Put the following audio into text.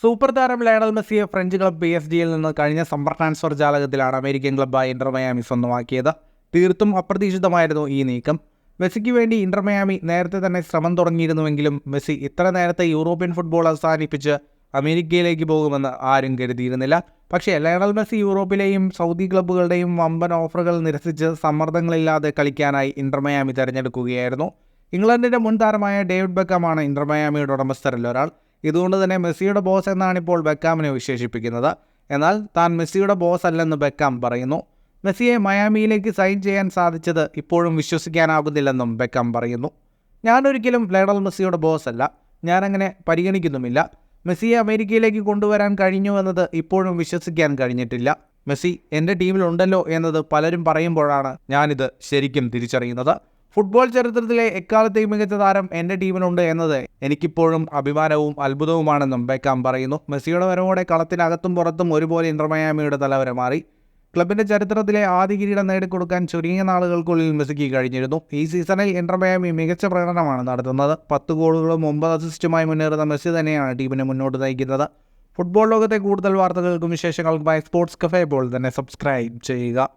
Super താരം Lionel മെസ്സിയെ French club PSG-യിൽ നിന്ന് കഴിഞ്ഞ സമ്മർ ട്രാൻസ്ഫർ ജാലകത്തിലാണ് അമേരിക്കൻ ക്ലബ്ബായ ഇന്റർ മയാമി സ്വന്തമാക്കിയത്. തീർത്തും അപ്രതീക്ഷിതമായിരുന്നു ഈ നീക്കം. മെസ്സിക്ക് വേണ്ടി ഇന്റർ മയാമി നേരത്തെ തന്നെ ശ്രമം തുടങ്ങിയിരുന്നുവെങ്കിലും മെസ്സി ഇത്ര നേരത്തെ യൂറോപ്യൻ ഫുട്ബോൾ അവസാനിപ്പിച്ച് അമേരിക്കയിലേക്ക് പോകുമെന്ന് ആരും കരുതിയിരുന്നില്ല. പക്ഷേ ലയണൽ മെസ്സി യൂറോപ്പിലെയും സൗദി ക്ലബ്ബുകളുടെയും വമ്പൻ ഓഫറുകൾ നിരസിച്ച് സമ്മർദ്ദങ്ങളില്ലാതെ കളിക്കാനായി ഇന്റർ മയാമി തിരഞ്ഞെടുക്കുകയായിരുന്നു. ഇംഗ്ലണ്ടിൻ്റെ മുൻ താരമായ ഡേവിഡ് ബെക്കമാണ് ഇന്റർ മയാമിയുടെ ഉടമസ്ഥരിൽ ഒരാൾ. ഇതുകൊണ്ട് തന്നെ മെസ്സിയുടെ ബോസ് എന്നാണ് ഇപ്പോൾ ബെക്കാമിനെ വിശേഷിപ്പിക്കുന്നത്. എന്നാൽ താൻ മെസ്സിയുടെ ബോസ് അല്ലെന്ന് ബെക്കാം പറയുന്നു. മെസ്സിയെ മയാമിയിലേക്ക് സൈൻ ചെയ്യാൻ സാധിച്ചത് ഇപ്പോഴും വിശ്വസിക്കാനാകുന്നില്ലെന്നും ബെക്കാം പറയുന്നു. ഞാനൊരിക്കലും ലയണൽ മെസ്സിയുടെ ബോസ് അല്ല, ഞാനങ്ങനെ പരിഗണിക്കുന്നുമില്ല. മെസ്സിയെ അമേരിക്കയിലേക്ക് കൊണ്ടുവരാൻ കഴിഞ്ഞുവെന്നത് ഇപ്പോഴും വിശ്വസിക്കാൻ കഴിഞ്ഞിട്ടില്ല. മെസ്സി എൻ്റെ ടീമിലുണ്ടല്ലോ എന്നത് പലരും പറയുമ്പോഴാണ് ഞാനിത് ശരിക്കും തിരിച്ചറിയുന്നത്. ഫുട്ബോൾ ചരിത്രത്തിലെ എക്കാലത്തെയും മികച്ച താരം എൻ്റെ ടീമിലുണ്ട് എന്നത് എനിക്കിപ്പോഴും അഭിമാനവും അത്ഭുതവുമാണെന്നും ബെക്കാം പറയുന്നു. മെസ്സിയുടെ വരവോടെ കളത്തിനകത്തും പുറത്തും ഒരുപോലെ ഇന്റർ മയാമിയുടെ തലവര മാറി. ക്ലബിൻ്റെ ചരിത്രത്തിലെ ആദ്യ കിരീടം നേടിക്കൊടുക്കാൻ ചുരുങ്ങിയ നാളുകൾക്കുള്ളിൽ മെസ്സിക്ക് കഴിഞ്ഞിരുന്നു. ഈ സീസണിൽ ഇന്റർ മയാമി മികച്ച പ്രകടനമാണ് നടത്തുന്നത്. 10 ഗോളുകളും 9 അസിസ്റ്റുമായി മുന്നേറുന്ന മെസ്സി തന്നെയാണ് ടീമിനെ മുന്നോട്ട് നയിക്കുന്നത്. ഫുട്ബോൾ ലോകത്തെ കൂടുതൽ വാർത്തകൾക്കും വിശേഷങ്ങൾക്കുമായി സ്പോർട്സ് കഫേ ഇപ്പോൾ തന്നെ സബ്സ്ക്രൈബ് ചെയ്യുക.